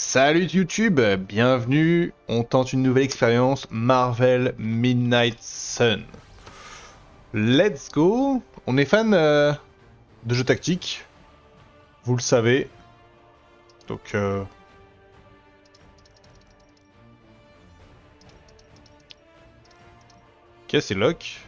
Salut YouTube, bienvenue, on tente une nouvelle expérience Marvel Midnight Sun. Let's go. On est fan de jeux tactiques, vous le savez. Donc ok, c'est lock.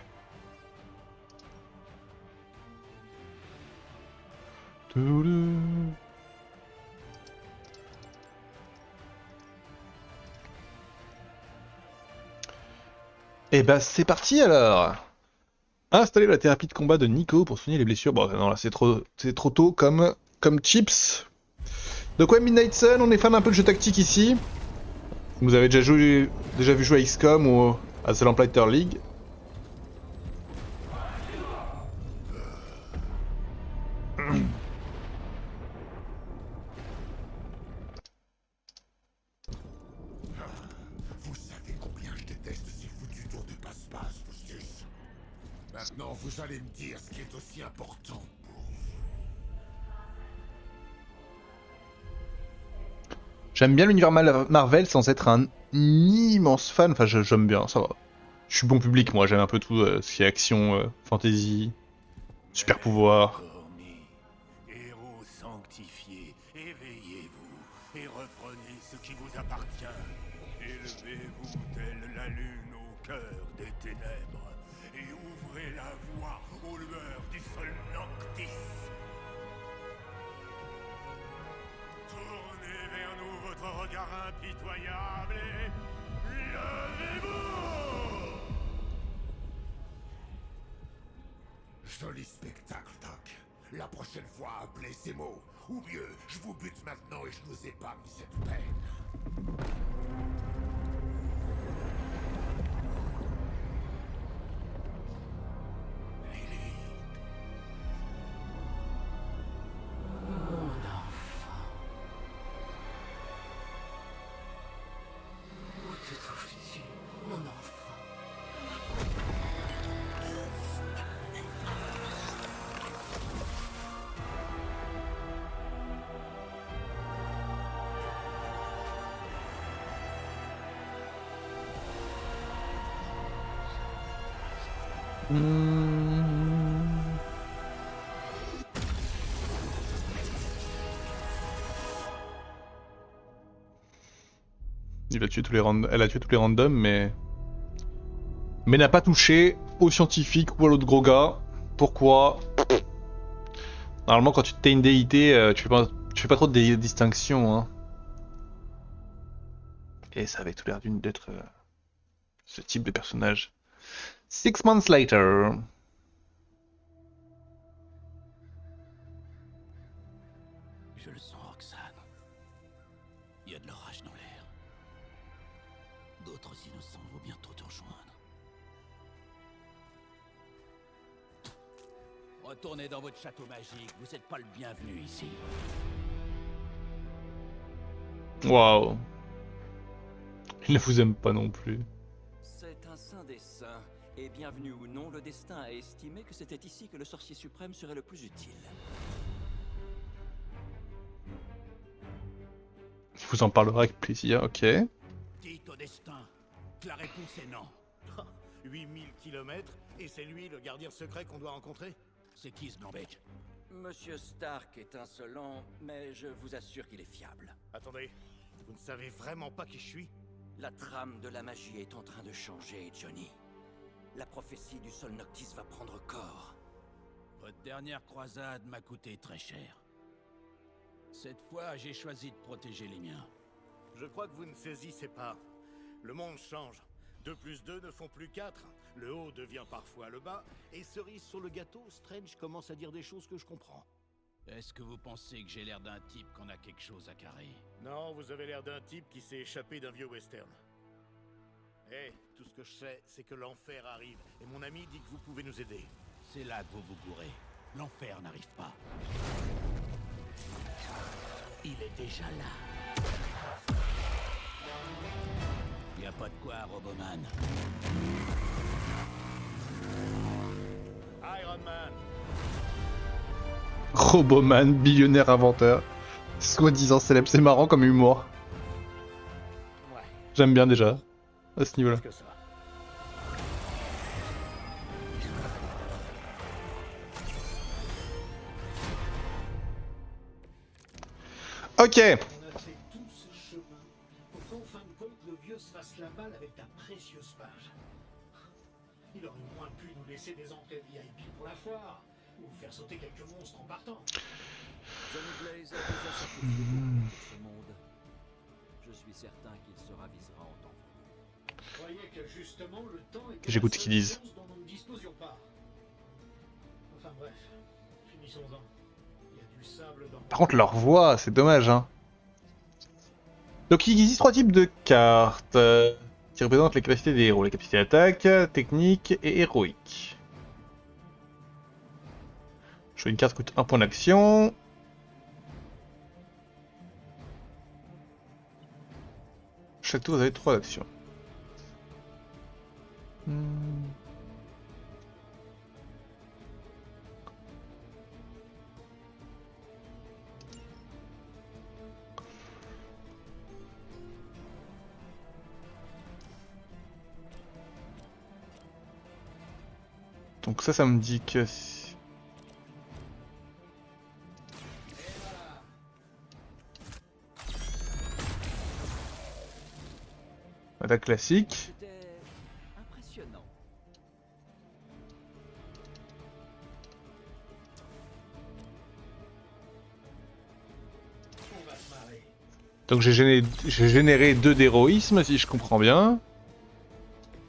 Et bah c'est parti alors. Installer la thérapie de combat de Nico pour soigner les blessures. Bon non là c'est trop tôt comme chips. Donc ouais, Midnight Sun, on est fan un peu de jeux tactiques ici. Vous avez déjà vu jouer à XCOM ou à The Lamplighter League. Vous savez combien je déteste ces foutus tours de passe-passe, Faustus. Maintenant, vous allez me dire ce qui est aussi important pour vous. J'aime bien l'univers Marvel sans être un immense fan. Enfin, j'aime bien, ça va. Je suis bon public, moi. J'aime un peu tout ce qui est action, fantasy, super pouvoir. Héros sanctifiés, éveillez-vous et reprenez ce qui vous appartient. Élevez-vous telle la lune au cœur des ténèbres et ouvrez la voie aux lueurs du sol Noctis. Tournez vers nous votre regard impitoyable et levez-vous! Joli spectacle, Doc. La prochaine fois, appelez ces mots. Ou mieux, je vous bute maintenant et je vous épargne cette peine. Elle a tué tous les randoms, mais n'a pas touché au scientifique ou à l'autre gros gars. Pourquoi? Normalement, quand t'es une déité, tu fais pas trop de distinctions, hein. Et ça avait tout l'air d'être ce type de personnage. 6 months later. Je le sens, Roxane. Il y a de l'orage dans l'air. D'autres innocents vont bientôt te rejoindre. Retournez dans votre château magique, vous n'êtes pas le bienvenu ici. Waouh. Il ne vous aime pas non plus. C'est un saint des saints, et bienvenue ou non, le destin a estimé que c'était ici que le sorcier suprême serait le plus utile. Je vous en parlerai avec plaisir, ok. Dites au destin que la réponse est non. 8000 kilomètres, et c'est lui le gardien secret qu'on doit rencontrer? C'est qui ce blanc-bec? Monsieur Stark est insolent, mais je vous assure qu'il est fiable. Attendez, vous ne savez vraiment pas qui je suis? La trame de la magie est en train de changer, Johnny. La prophétie du sol Noctis va prendre corps. Votre dernière croisade m'a coûté très cher. Cette fois, j'ai choisi de protéger les miens. Je crois que vous ne saisissez pas. Le monde change. 2 plus 2 ne font plus 4. Le haut devient parfois le bas. Et cerise sur le gâteau, Strange commence à dire des choses que je comprends. Est-ce que vous pensez que j'ai l'air d'un type qu'on a quelque chose à carrer? Non, vous avez l'air d'un type qui s'est échappé d'un vieux western. Eh, tout ce que je sais, c'est que l'enfer arrive. Et mon ami dit que vous pouvez nous aider. C'est là que vous vous gourrez. L'enfer n'arrive pas. Il est déjà là. Y a pas de quoi, Roboman. Iron Man, Roboman, billionnaire inventeur. Soi-disant célèbre, c'est marrant comme humour. J'aime bien déjà, à ce niveau-là. Que ça. Ok. On a fait tout ce chemin pour qu'en fin de compte, le vieux se fasse la balle avec ta précieuse page. Il aurait au moins pu nous laisser des entrées VIP pour la foire, ou faire sauter quelques monstres en partant. Johnny Blaze a déjà sacrifié beaucoup pour ce monde. Je suis certain qu'il se ravisera en temps. Je croyais que justement le temps était J'écoute la ce qu'ils seule disent. chose dont nous ne disposions pas. Enfin bref, finissons-en. Il y a du sable dans... Par contre, leur voix, c'est dommage, hein. Donc, il existe 3 types de cartes qui représentent les capacités des héros. Les capacités d'attaque, technique et héroïque. Je fais une carte qui coûte 1 point d'action. Chaque tour, vous avez 3 actions. Donc ça me dit que... Attaque classique. C'était impressionnant. On va se marrer. Donc j'ai généré 2 d'héroïsme, si je comprends bien.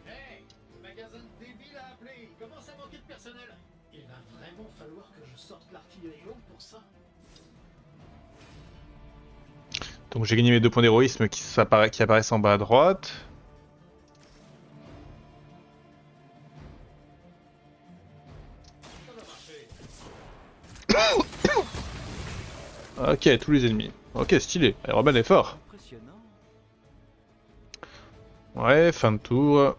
Hey, le magasin de débile a appelé. Il commence à manquer de personnel. Il va vraiment falloir que je sorte l'artillerie lourde pour ça. Donc j'ai gagné mes 2 points d'héroïsme qui apparaissent en bas à droite. Ok, tous les ennemis. Ok, stylé. Iron Man est fort. Impressionnant. Ouais, fin de tour.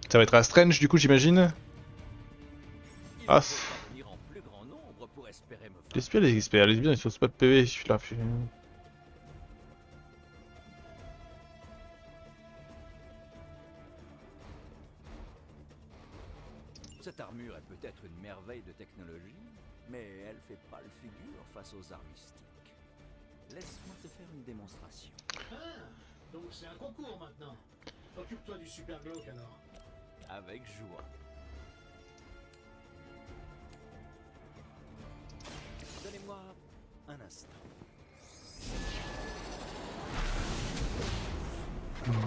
Ça va être à Strange du coup, j'imagine. Il Ah, faut venir en plus grand nombre pour espérer me vaincre. J'espère les experts, les bien, ils sont pas de PV celui-là. Cette armure est peut-être une merveille de technologie, mais elle fait pas le figure face aux arts mystiques. Laisse-moi te faire une démonstration. Ah, donc c'est un concours maintenant. Occupe-toi du super glauque alors. Avec joie. Donnez-moi un instant.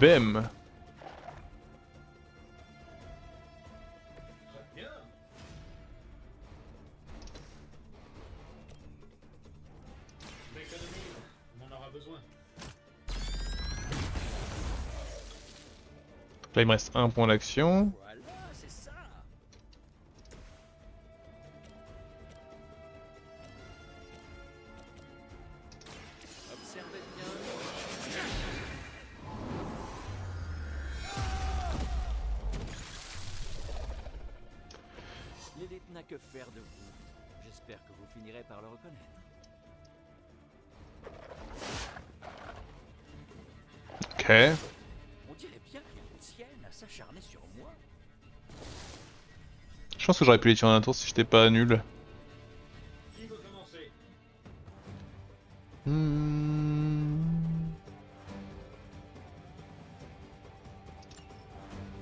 Bem. Très bien. L'économie, on en aura besoin. Là il me reste 1 point d'action. Voilà, c'est ça. Observez bien. L'élite n'a que faire de vous. J'espère que vous finirez par le reconnaître. Ok. On dirait bien qu'ils tiennent à s'acharner sur moi. Je pense que j'aurais pu les tuer en un tour si j'étais pas nul. Qui veut commencer?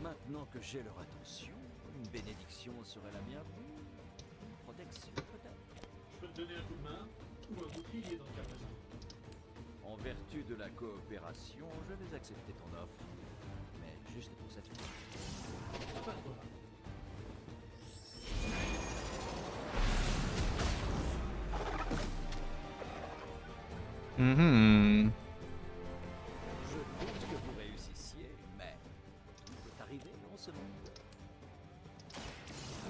Maintenant que j'ai leur attention, une bénédiction serait la bienvenue. Protection peut-être. Je peux te donner un coup de main ou un bouclier dans le cas présent. En vertu de la coopération, je vais accepter ton offre. Mais juste pour cette fois. Ah, pas toi. Mhm. Je doute que vous réussissiez, mais tout peut arriver en ce monde.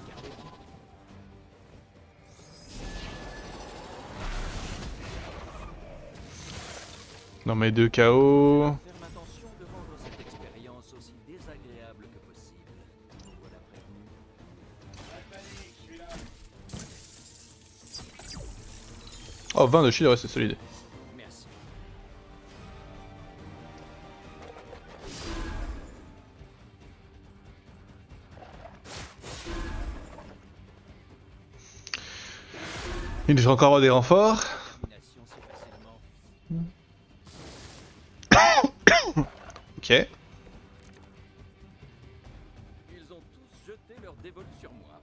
Regardez bien. Dans mes 2 KO. Ferme attention de rendre cette expérience aussi désagréable que possible. Vous voilà prévenu. Pas de panique, je suis là. Oh, 20 de shield, ouais, c'est solide. Merci. Il devrait encore avoir des renforts. Domination si facilement. Ok. Ils ont tous jeté leur dévolu sur moi.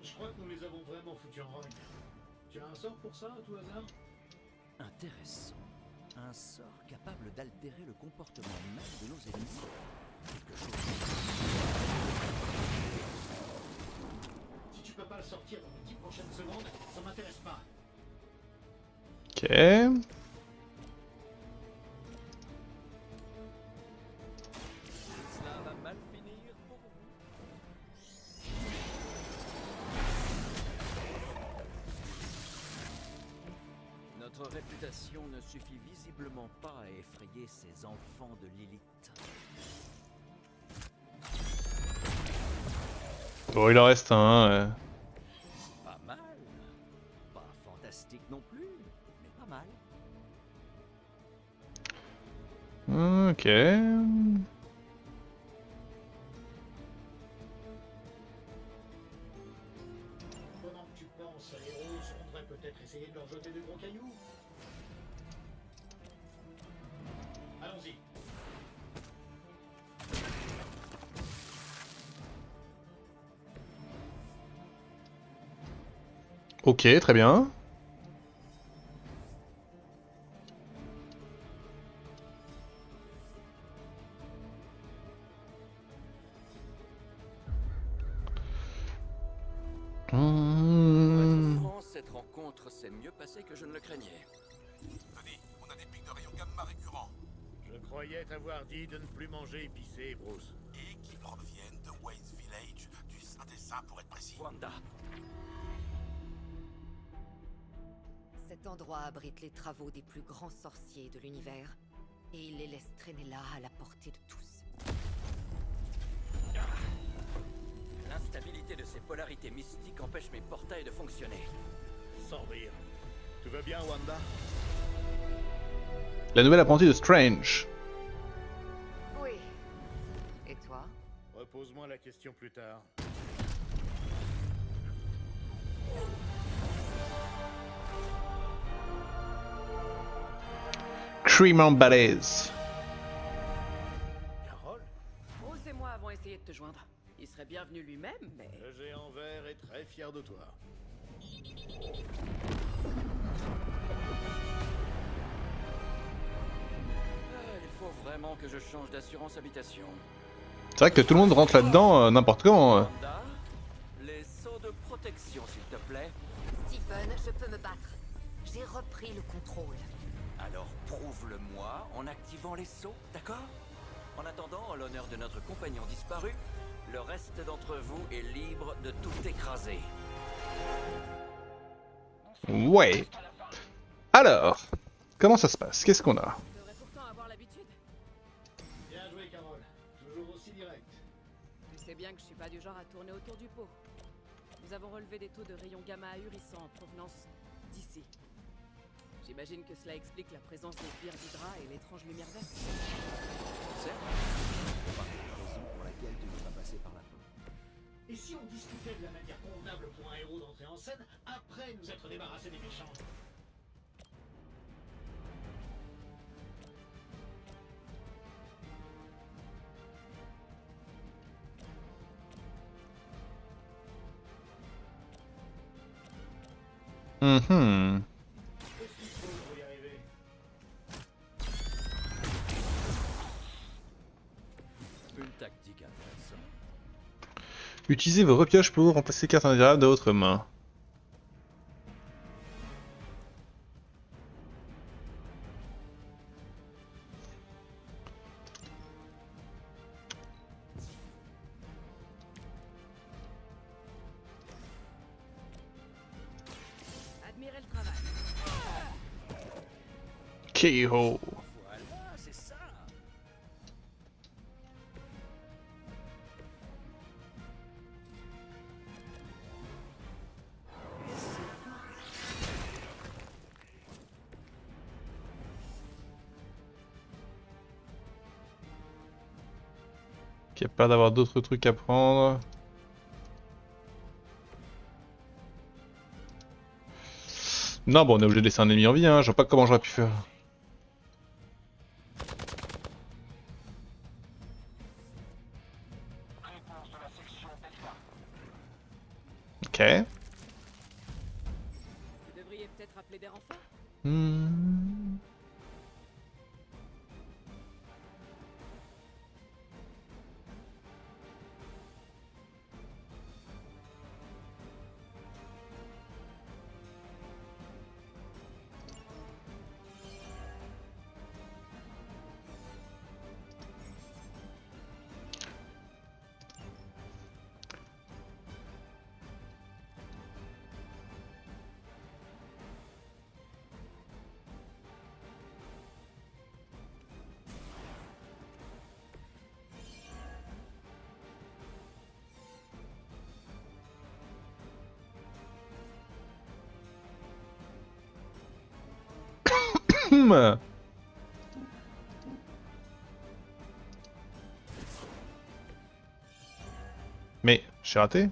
Je crois que nous les avons vraiment foutus en rogne. Tu as un sort pour ça, à tout hasard? Intéressant. Un sort capable d'altérer le comportement même de nos ennemis. Quelque chose. Si tu peux pas le sortir dans les 10 prochaines secondes, ça m'intéresse pas. Ok. Cela va mal finir pour vous. Notre réputation ne suffit visiblement pas à effrayer ces enfants de Lilith. Bon, il en reste un. Pas mal. Pas fantastique non plus, mais pas mal. Ok. Pendant que tu penses à Héros, on devrait peut-être essayer de leur jeter de gros cailloux. Allons-y. Ok, très bien. Franchement, cette rencontre s'est mieux passée que je ne le craignais. Tony, on a des pics de rayons gamma récurrents. Je croyais t'avoir dit de ne plus manger épicé, Bruce. Et qui proviennent de Wayne's Village, du Saint-Dessin pour être précis. Wanda, Cet endroit abrite les travaux des plus grands sorciers de l'univers, et il les laisse traîner là à la portée de tous. l'instabilité de ces polarités mystiques empêche mes portails de fonctionner. Sans rire. Tout va bien, Wanda? La nouvelle apprentie de Strange. Oui. Et toi? Repose-moi la question plus tard. Cream Balaise. Carole? Bruce et moi avons essayé de te joindre. Il serait bienvenu lui-même, mais... Le géant vert est très fier de toi. Il faut vraiment que je change d'assurance habitation. C'est vrai que tout le monde rentre là-dedans n'importe comment. Wanda, les sauts de protection, s'il te plaît. Stephen, je peux me battre. J'ai repris le contrôle. Alors prouve-le-moi en activant les sauts, d'accord? En attendant, en l'honneur de notre compagnon disparu, le reste d'entre vous est libre de tout écraser. Ouais. Alors, comment ça se passe? Qu'est-ce qu'on a? Tu devrais pourtant avoir l'habitude. Bien joué, Carole. Toujours aussi direct. Tu sais bien que je suis pas du genre à tourner autour du pot. Nous avons relevé des taux de rayons gamma ahurissants en provenance d'ici. J'imagine que cela explique la présence des sbires d'Hydra et l'étrange lumière verte. C'est pas la raison pour laquelle tu ne vas passer par la porte. Et si on discutait de la manière convenable pour un héros d'entrer en scène après nous être débarrassés des méchants? Mhm. Qu'est-ce qu'il faut pour y arriver? Une tactique intéressante. Utilisez vos repioches pour remplacer les cartes indésirables de votre main. Admirez le travail. Keyhole. Voilà, c'est ça. qu'il n'y a pas d'avoir d'autres trucs à prendre. Non, bon, on est obligé de laisser un ennemi en vie, hein. Je vois pas comment j'aurais pu faire. Ok. Vous devriez peut-être appeler des renforts. Hmm. Mais, j'ai raté.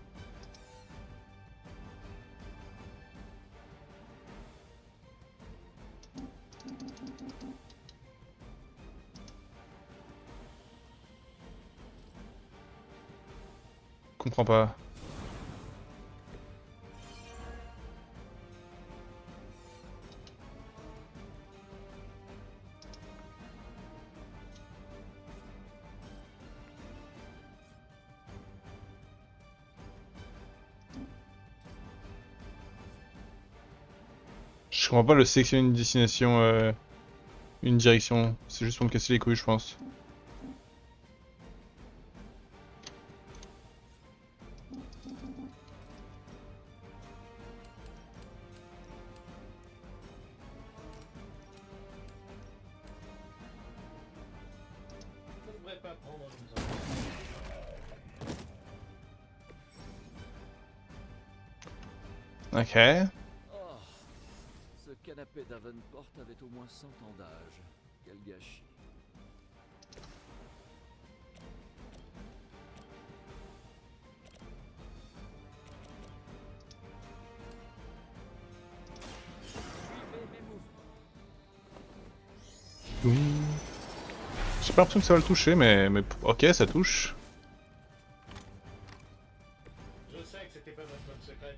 Comprends pas. Je comprends pas le sélectionner une destination, une direction. C'est juste pour me casser les couilles, je pense. Je ne devrais pas prendre une zone. Ok. Oh, ce canapé d'Avenport avait au moins 100 ans d'âge. Quel gâchis. J'ai pas l'impression que ça va le toucher, mais ok, ça touche. Je sais que c'était pas votre bonne secrète.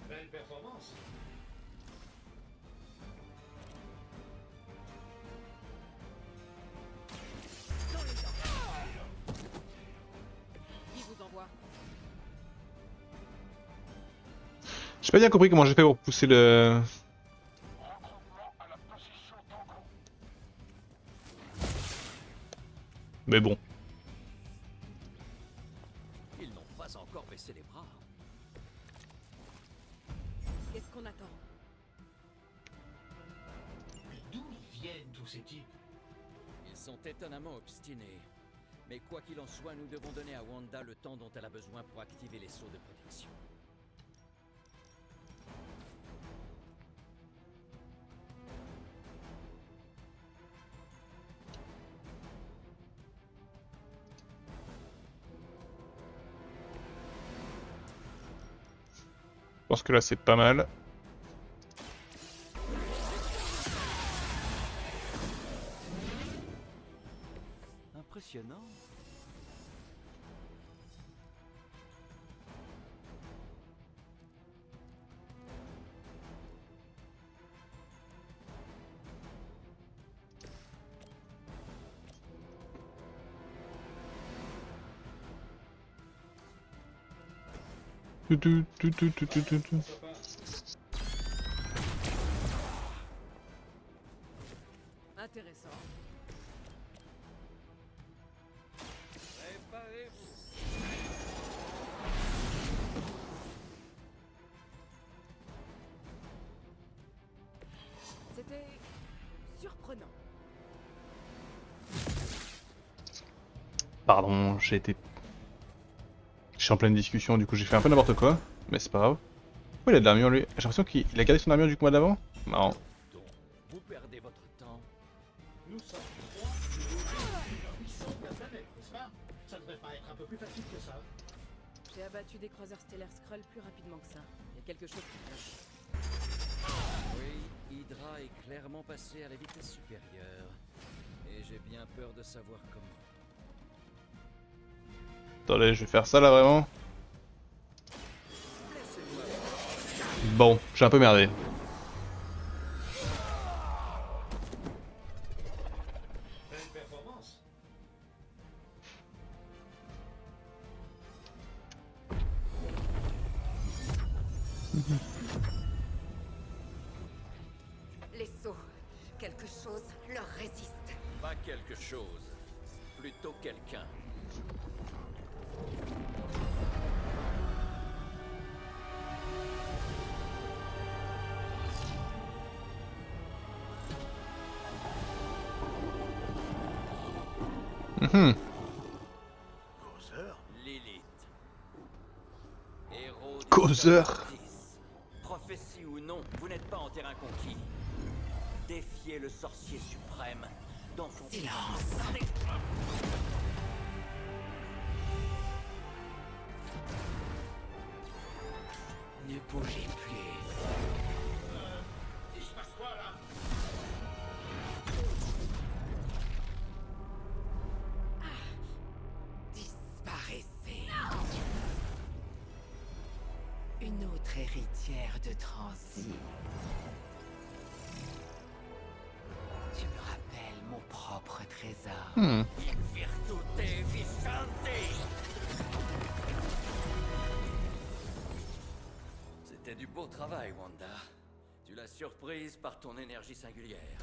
Belle performance. Qui vous envoie? J'ai pas bien compris comment j'ai fait pour pousser le... Mais bon. Ils n'ont pas encore baissé les bras. Qu'est-ce qu'on attend? Mais d'où ils viennent tous ces types? Ils sont étonnamment obstinés. Mais quoi qu'il en soit, nous devons donner à Wanda le temps dont elle a besoin pour activer les sauts de protection. Je pense que là c'est pas mal. Impressionnant. Intéressant. C'était surprenant. Pardon, j'ai été... Je suis en pleine discussion, du coup j'ai fait un peu n'importe quoi, mais c'est pas grave. Oh, il a de l'armure lui. J'ai l'impression qu'il a gardé son armure du combat d'avant. Marrant. Donc, vous perdez votre temps. Nous sommes trois des puissants de la planète, n'est-ce pas? Ça devrait pas être un peu plus facile que ça. J'ai abattu des croiseurs stellaires Skrull plus rapidement que ça. Il y a quelque chose qui cloche. Oui, Hydra est clairement passé à la vitesse supérieure. Et j'ai bien peur de savoir comment. Attendez, je vais faire ça là vraiment. Bon, j'ai un peu merdé. Belle performance. Les sceaux, quelque chose leur résiste. Pas quelque chose, plutôt quelqu'un. Mhm. Causeur? Lilith. Héros du Causeur. Sol Noctis. Prophétie ou non, vous n'êtes pas en terrain conquis. Défiez le sorcier suprême dans son Silence. Ne bougez plus. Il se passe quoi là? Disparaissez. Une autre héritière de Transi. Tu me rappelles mon propre trésor. Hmm. Virtute Vicente. C'était du beau travail, Wanda. Tu l'as surprise par ton énergie singulière.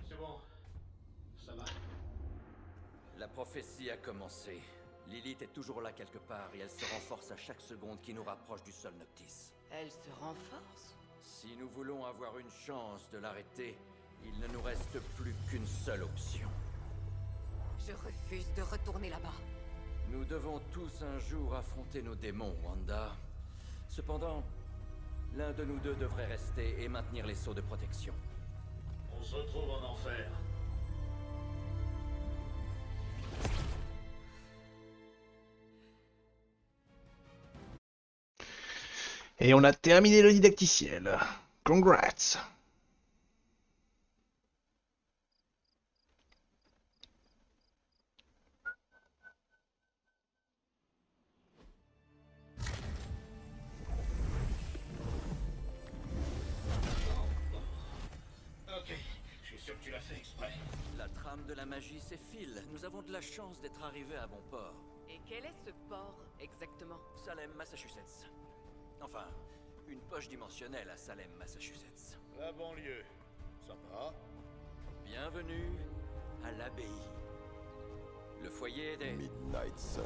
C'est bon. Ça va. La prophétie a commencé. Lilith est toujours là quelque part et elle se renforce à chaque seconde qui nous rapproche du Sol Noctis. Elle se renforce. Si nous voulons avoir une chance de l'arrêter, il ne nous reste plus qu'une seule option. Je refuse de retourner là-bas. Nous devons tous un jour affronter nos démons, Wanda. Cependant, l'un de nous deux devrait rester et maintenir les sceaux de protection. On se retrouve en enfer. Et on a terminé le didacticiel. Congrats. Ok, je suis sûr que tu l'as fait exprès. La trame de la magie s'effile. Nous avons de la chance d'être arrivés à bon port. Et quel est ce port exactement? Salem, Massachusetts. Enfin, une poche dimensionnelle à Salem, Massachusetts. La banlieue. Sympa. Bienvenue à l'abbaye. Le foyer des... Midnight Suns.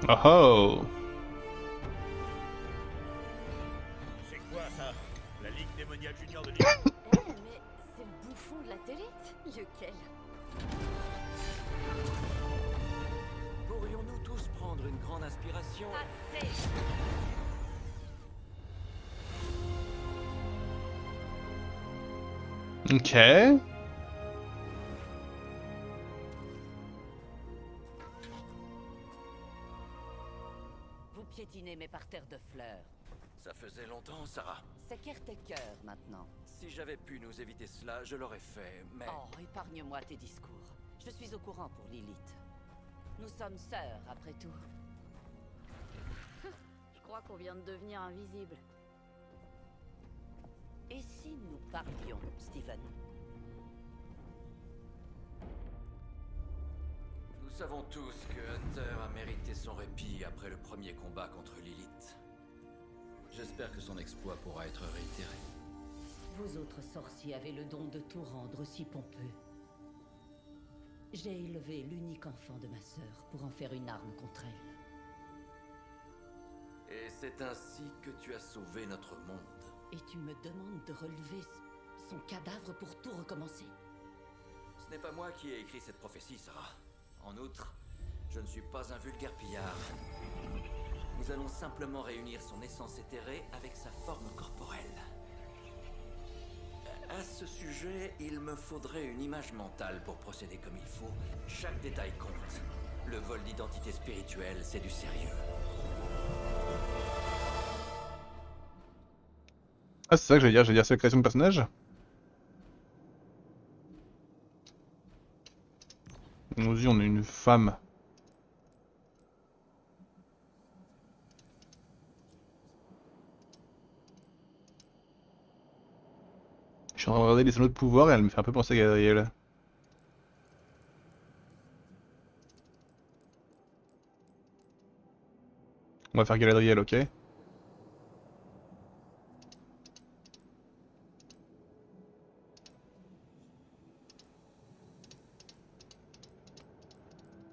Oh oh. C'est quoi ça? La Ligue démoniaque junior de Lille? Mais c'est le bouffon de la télé? Lequel? Pourrions-nous tous prendre une grande inspiration? Ok. Vous piétinez mes parterres de fleurs. Ça faisait longtemps, Sarah. C'est Caretaker maintenant. Si j'avais pu nous éviter cela, je l'aurais fait, mais... Oh, épargne-moi tes discours. Je suis au courant pour Lilith. Nous sommes sœurs, après tout. Je crois qu'on vient de devenir invisible. Et si nous parlions, Steven? Nous savons tous que Hunter a mérité son répit après le premier combat contre Lilith. J'espère que son exploit pourra être réitéré. Vous autres sorciers avez le don de tout rendre si pompeux. J'ai élevé l'unique enfant de ma sœur pour en faire une arme contre elle. Et c'est ainsi que tu as sauvé notre monde. Et tu me demandes de relever son cadavre pour tout recommencer? Ce n'est pas moi qui ai écrit cette prophétie, Sarah. En outre, je ne suis pas un vulgaire pillard. Nous allons simplement réunir son essence éthérée avec sa forme corporelle. À ce sujet, il me faudrait une image mentale pour procéder comme il faut. Chaque détail compte. Le vol d'identité spirituelle, c'est du sérieux. Ah, c'est ça que j'allais dire c'est la création de personnage. Nous aussi, on est une femme. Je suis en train de regarder les anneaux de pouvoir et elle me fait un peu penser à Galadriel. On va faire Galadriel, ok?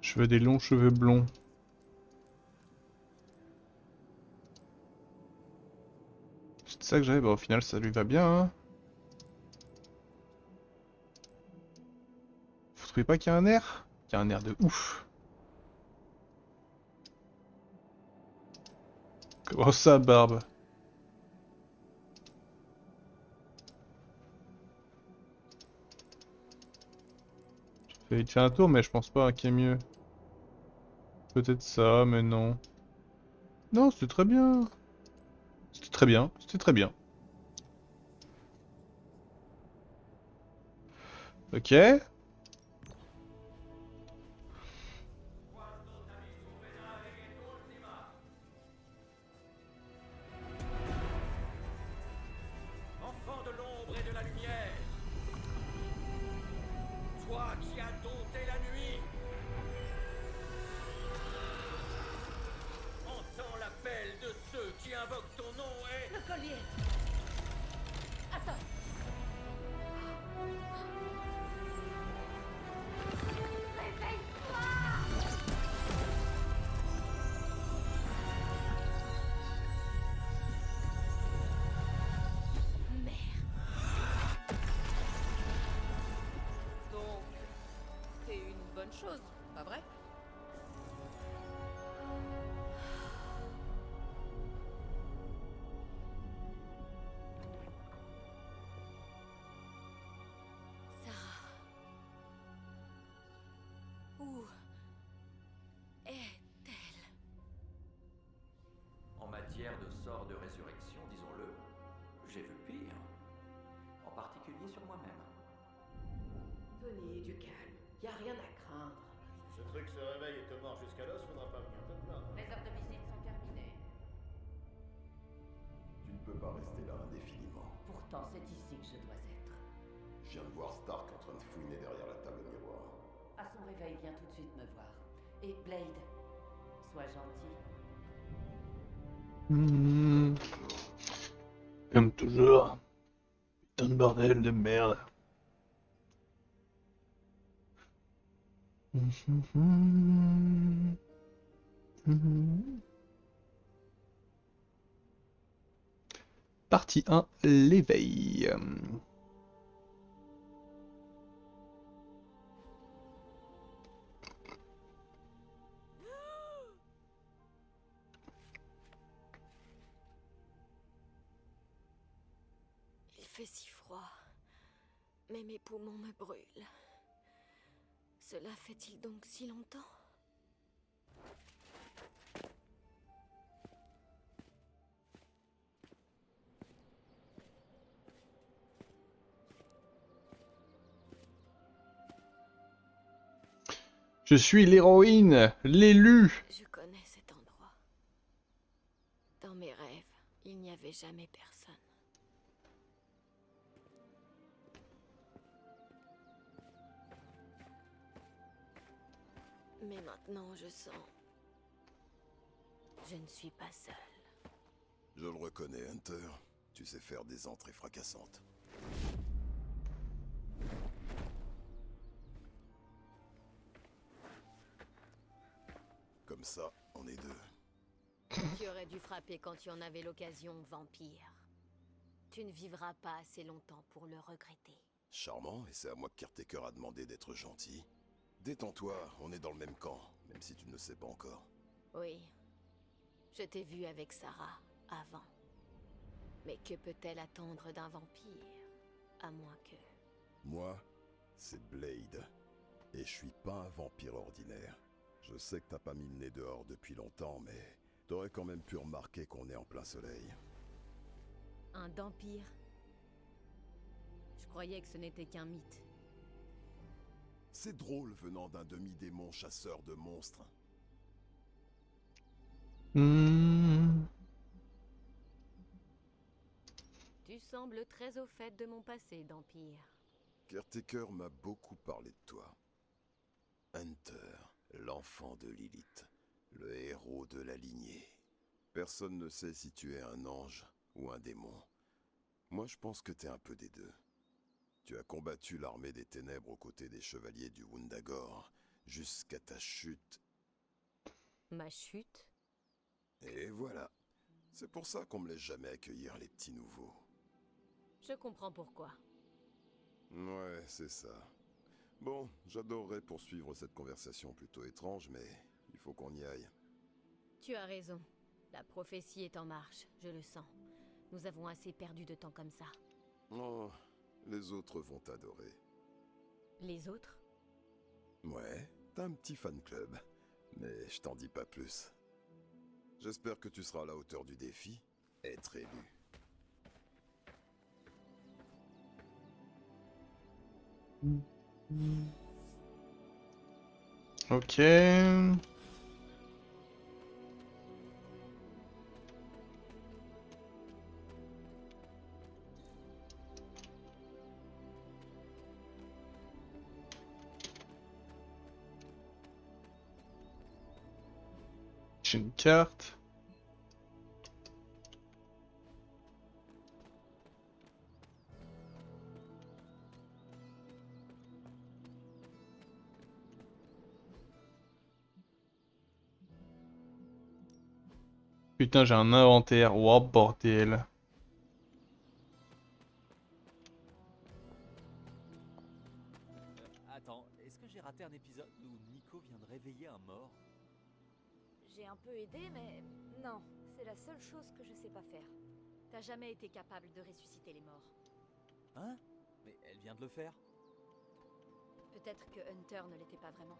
Je veux des longs cheveux blonds. C'est ça que j'avais, bah au final ça lui va bien, hein. Vous trouvez pas qu'il y a un air? Il y a un air de ouf. Comment ça, Barbe? J'ai fait un tour, mais je pense pas qu'il y ait mieux. Peut-être ça, mais non. Non, c'était très bien. C'était très bien, c'était très bien. Ok. Enfant de l'ombre et de la lumière, toi qui as dompté la nuit, entends l'appel de ceux qui invoquent ton nom et... Le collier. Attends. Donc, c'est une bonne chose, pas vrai? Sarah. Où est-elle? En matière de sort de résurrection, disons-le, j'ai vu pire. En particulier sur moi-même. Tony, du calme. Y a rien à craindre. Si ce truc se réveille et te mord jusqu'à l'os, faudra pas venir te plaindre. Les heures de visite sont terminées. Tu ne peux pas rester là indéfiniment. Pourtant, c'est ici que je dois être. Je viens de voir Stark en train de fouiner derrière la table miroir. À son réveil, viens tout de suite me voir. Et Blade, sois gentil. Comme toujours. Putain de bordel de merde. Partie 1, l'éveil. Il fait si froid, mais mes poumons me brûlent. Cela fait-il donc si longtemps? Je suis l'héroïne, l'élue. Je connais cet endroit. Dans mes rêves, il n'y avait jamais personne. Mais maintenant, je sens... Je ne suis pas seule. Je le reconnais, Hunter. Tu sais faire des entrées fracassantes. Comme ça, on est deux. Tu aurais dû frapper quand tu en avais l'occasion, vampire. Tu ne vivras pas assez longtemps pour le regretter. Charmant, et c'est à moi que Caretaker a demandé d'être gentil. Détends-toi, on est dans le même camp, même si tu ne le sais pas encore. Oui. Je t'ai vu avec Sarah, avant. Mais que peut-elle attendre d'un vampire? À moins que... Moi, c'est Blade. Et je suis pas un vampire ordinaire. Je sais que t'as pas mis le nez dehors depuis longtemps, mais t'aurais quand même pu remarquer qu'on est en plein soleil. Un vampire? Je croyais que ce n'était qu'un mythe. C'est drôle venant d'un demi-démon chasseur de monstres. Tu sembles très au fait de mon passé, d'Empire. Caretaker m'a beaucoup parlé de toi. Hunter, l'enfant de Lilith, le héros de la lignée. Personne ne sait si tu es un ange ou un démon. Moi, je pense que t'es un peu des deux. Tu as combattu l'armée des ténèbres aux côtés des chevaliers du Wundagore, jusqu'à ta chute. Ma chute? Et voilà. C'est pour ça qu'on me laisse jamais accueillir les petits nouveaux. Je comprends pourquoi. Ouais, c'est ça. Bon, j'adorerais poursuivre cette conversation plutôt étrange, mais il faut qu'on y aille. Tu as raison. La prophétie est en marche, je le sens. Nous avons assez perdu de temps comme ça. Oh, les autres vont t'adorer. Les autres? Ouais, t'as un petit fan club, mais je t'en dis pas plus. J'espère que tu seras à la hauteur du défi, être élu. Ok. J'ai une carte. Putain, j'ai un inventaire. Wow, bordel. Attends, est-ce que j'ai raté un épisode où Nico vient de réveiller un mort? J'ai un peu aidé, mais non, c'est la seule chose que je sais pas faire. T'as jamais été capable de ressusciter les morts. Hein? Mais elle vient de le faire. Peut-être que Hunter ne l'était pas vraiment.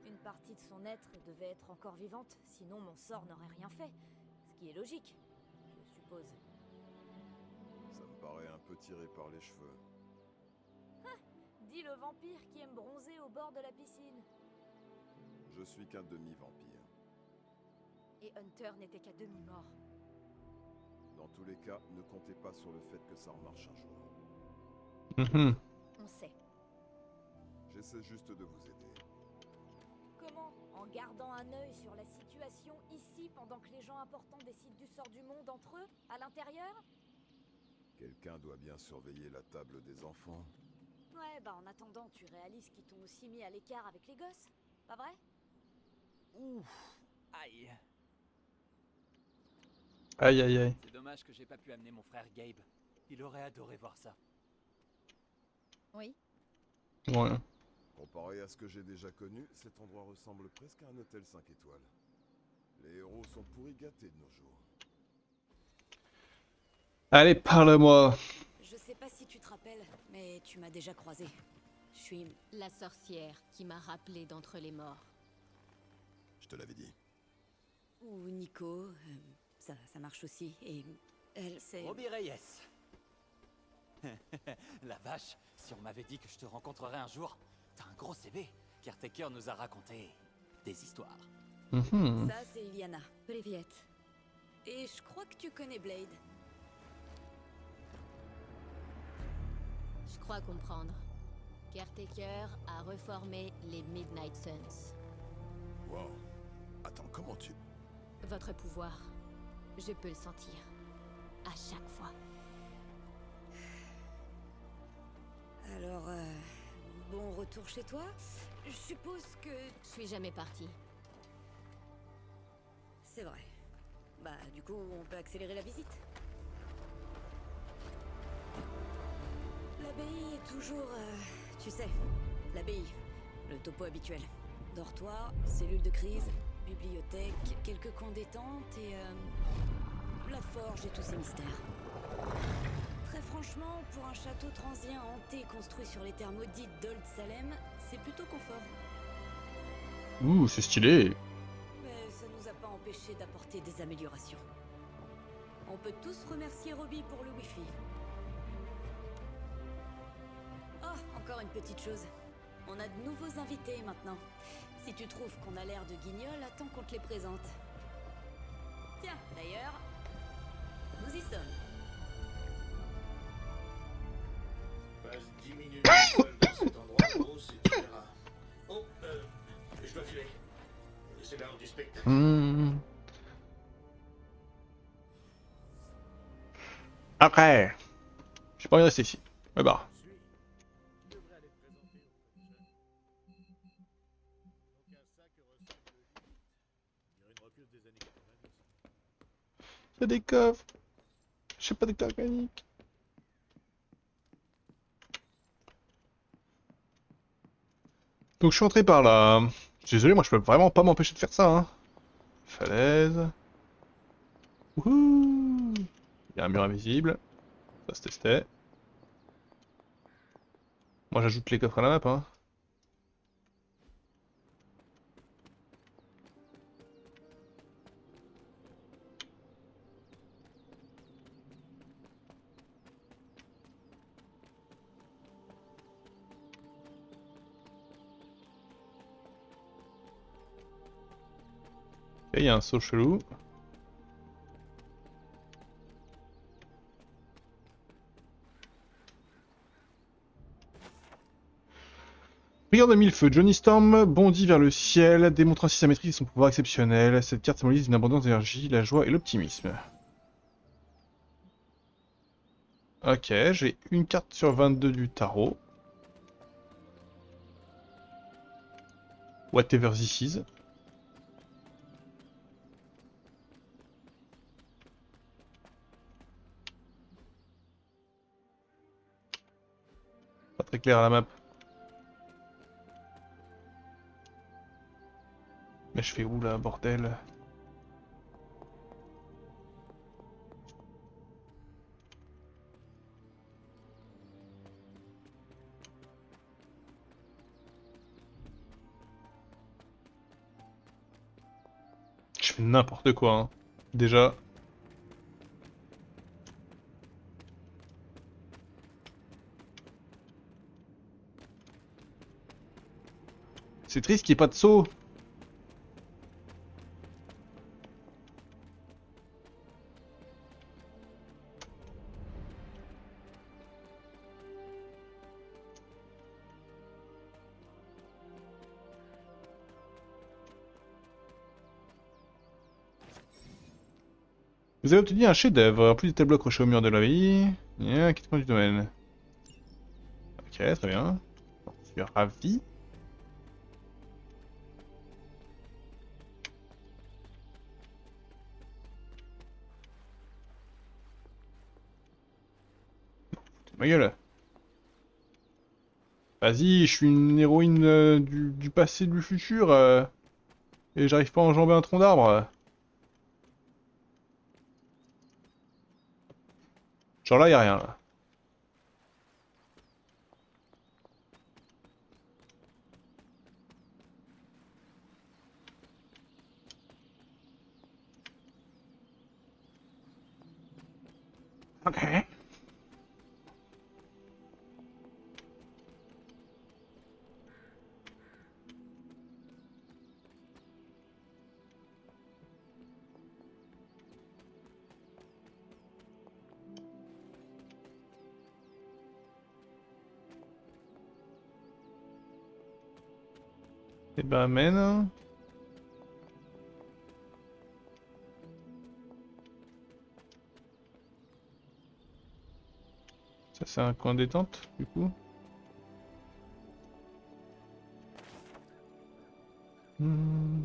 Une partie de son être devait être encore vivante, sinon mon sort n'aurait rien fait. Ce qui est logique, je suppose. Ça me paraît un peu tiré par les cheveux. Dis le vampire qui aime bronzer au bord de la piscine. Je suis qu'un demi-vampire. Et Hunter n'était qu'à demi-mort. Dans tous les cas, ne comptez pas sur le fait que ça remarche un jour. On sait. J'essaie juste de vous aider. Comment? En gardant un œil sur la situation ici pendant que les gens importants décident du sort du monde entre eux, à l'intérieur? Quelqu'un doit bien surveiller la table des enfants. Ouais, bah en attendant, tu réalises qu'ils t'ont aussi mis à l'écart avec les gosses, pas vrai? Ouf, aïe. Aïe aïe aïe. C'est dommage que j'ai pas pu amener mon frère Gabe. Il aurait adoré voir ça. Oui. Ouais. Comparé à ce que j'ai déjà connu, cet endroit ressemble presque à un hôtel 5 étoiles. Les héros sont pourri gâtés de nos jours. Allez, parle-moi. Je sais pas si tu te rappelles, mais tu m'as déjà croisé. Je suis La sorcière qui m'a rappelé d'entre les morts. Je te l'avais dit. ou Nico, ça marche aussi. Et elle, c'est... Robbie Reyes. La vache, si on m'avait dit que je te rencontrerais un jour, t'as un gros CV. Caretaker nous a raconté des histoires. Ça, c'est Iliana, Priviette. Et je crois que tu connais Blade. Je crois comprendre. Caretaker a reformé les Midnight Suns. Wow. Attends, comment tu... Votre pouvoir, je peux le sentir. À chaque fois. Alors, bon retour chez toi. Je suppose que... Je suis jamais partie. C'est vrai. Bah, du coup, on peut accélérer la visite. L'abbaye est toujours... tu sais, l'abbaye. Le topo habituel. Dortoir, cellule de crise, bibliothèque, quelques coins détente et... la forge et tous ses mystères. Très franchement, pour un château transien hanté construit sur les terres maudites d'Old Salem, c'est plutôt confort. Ouh, c'est stylé. Mais ça nous a pas empêché d'apporter des améliorations. On peut tous remercier Robbie pour le wifi. Oh, encore une petite chose. On a de nouveaux invités maintenant. Si tu trouves qu'on a l'air de guignols, attends qu'on te les présente. Tiens, d'ailleurs, nous y sommes. Passe 10 minutes seul dans cet endroit, gros, et tu verras. Oh, je dois filer. C'est l'heure du spectacle. Après, j'ai pas envie de rester ici. Me barre. Il y a des coffres. Je sais pas des coffres mécaniques. Donc je suis entré par là. Je suis désolé, moi je peux vraiment pas m'empêcher de faire ça. Hein. Falaise. Wouhou. Il y a un mur invisible. Ça se testait. Moi j'ajoute les coffres à la map. Hein. Et il y a un saut chelou. Brigand de mille-feux, Johnny Storm bondit vers le ciel, démontrant ainsi sa maîtrise et son pouvoir exceptionnel. Cette carte symbolise une abondance d'énergie, la joie et l'optimisme. Ok, j'ai une carte sur 22 du tarot. Whatever this is. Pas très clair à la map. Mais je fais où là, bordel? Je fais n'importe quoi, hein. Déjà. C'est triste qu'il n'y ait pas de saut. Vous avez obtenu un chef-d'œuvre, plus des tableaux accrochés au mur de la vie. Et un quittement du domaine. Ok, très bien. Je suis ravi. Ma gueule. Vas-y, je suis une héroïne du passé, du futur. Et j'arrive pas à enjamber un tronc d'arbre. Genre là, y a rien là. Ok. Et ben amène. Ça c'est un coin détente du coup. Hmm.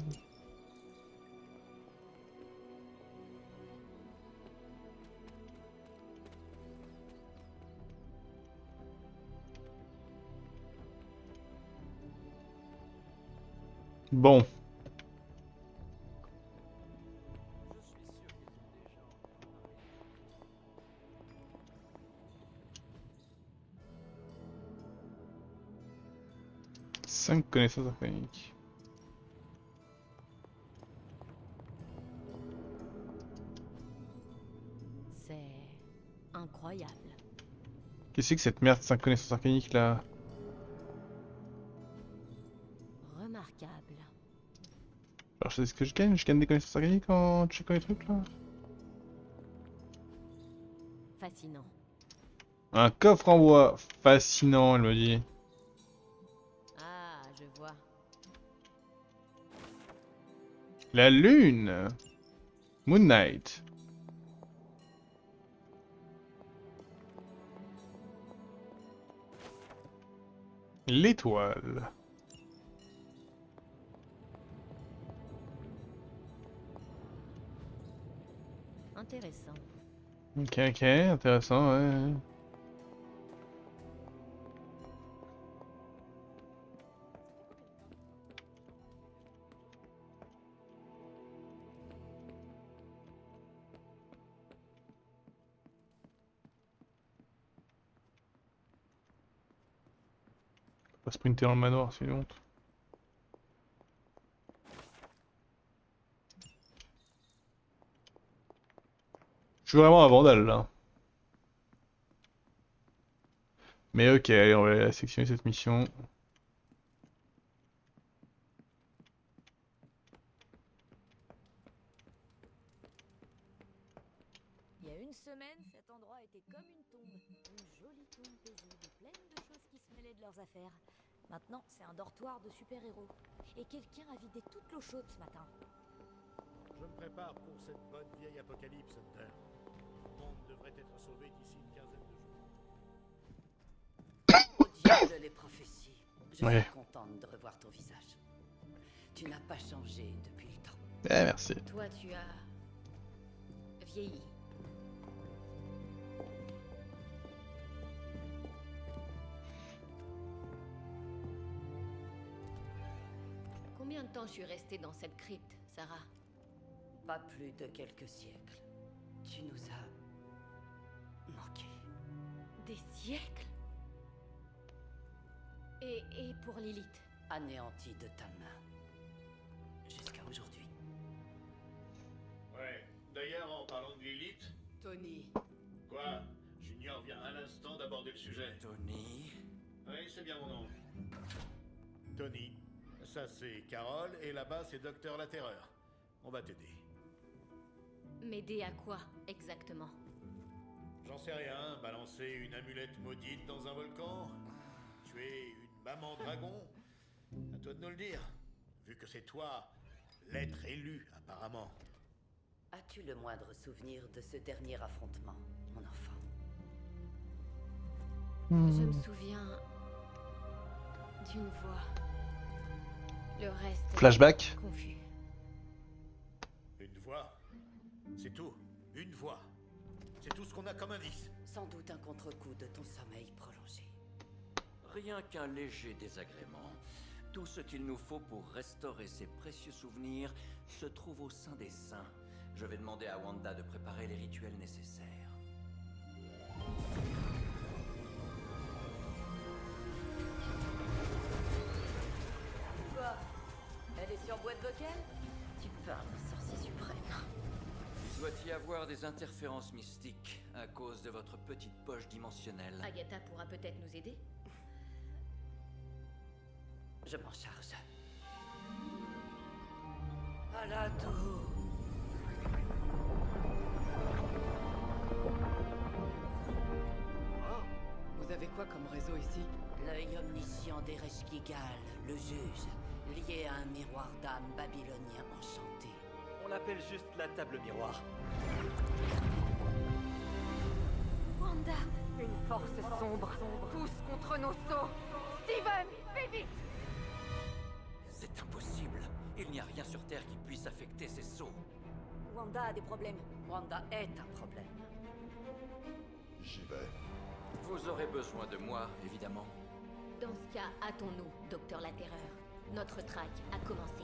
Bon. Cinq connaissances arcaniques. C'est incroyable. Qu'est-ce que c'est que cette merde 5 connaissances arcaniques là? Remarquable. Alors je sais ce que je gagne des connaissances arcaniques en checkant les trucs là. Fascinant. Un coffre en bois, fascinant elle me dit. Ah, je vois. La lune. Moon Knight. L'étoile. Intéressant. Ok, intéressant, ouais. Pas sprinter dans le manoir, c'est une honte. Je suis vraiment un vandale là. Mais ok, allez, on va aller sectionner cette mission. Il y a une semaine, cet endroit était comme une tombe. Une jolie tombe paisible, pleine de choses qui se mêlaient de leurs affaires. Maintenant, c'est un dortoir de super-héros. Et quelqu'un a vidé toute l'eau chaude ce matin. Je me prépare pour cette bonne vieille apocalypse, Hunter. Le monde devrait être sauvé d'ici une quinzaine de jours. Au diable les prophéties. Je suis Ouais. contente de revoir ton visage. Tu n'as pas changé depuis le temps. Eh, merci. Toi, tu as vieilli. Combien de temps je suis restée dans cette crypte, Sarah? Pas plus de quelques siècles. Tu nous as manqué. Des siècles? Et pour Lilith? Anéanti de ta main. Jusqu'à aujourd'hui. Ouais. D'ailleurs, en parlant de Lilith... Tony. Quoi? Junior vient à l'instant d'aborder le sujet. Tony. Oui, c'est bien mon nom. Tony. Ça, c'est Carole, et là-bas, c'est Docteur la Terreur. On va t'aider. M'aider à quoi, exactement? J'en sais rien. Balancer une amulette maudite dans un volcan? Tuer une maman dragon? À toi de nous le dire. Vu que c'est toi, l'être élu, apparemment. As-tu le moindre souvenir de ce dernier affrontement, mon enfant? Je me souviens d'une voix. Le reste... Flashback. Confus. Une voix? C'est tout. Une voix. C'est tout ce qu'on a comme indice. Sans doute un contre-coup de ton sommeil prolongé. Rien qu'un léger désagrément. Tout ce qu'il nous faut pour restaurer ces précieux souvenirs se trouve au sein des saints. Je vais demander à Wanda de préparer les rituels nécessaires. Quoi? Elle est sur boîte vocale? Tu parles d'un sorcier suprême. Il doit y avoir des interférences mystiques à cause de votre petite poche dimensionnelle. Agatha pourra peut-être nous aider? Je m'en charge. À la tour. Oh, vous avez quoi comme réseau ici? L'œil omniscient d'Ereshkigal, le juge, lié à un miroir d'âme babylonien enchanté. On l'appelle juste la table miroir. Wanda! Une force sombre. Tous contre nos sceaux. Steven, fais vite! C'est impossible. Il n'y a rien sur Terre qui puisse affecter ces sceaux. Wanda a des problèmes. Wanda est un problème. J'y vais. Vous aurez besoin de moi, évidemment. Dans ce cas, hâtons-nous, Docteur la Terreur. Notre traque a commencé.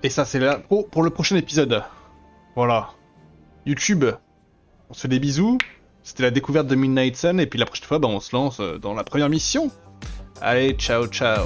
Et ça, c'est là pour le prochain épisode. Voilà. YouTube, on se fait des bisous. C'était la découverte de Midnight Sun. Et puis la prochaine fois, bah, on se lance dans la première mission. Allez, ciao, ciao.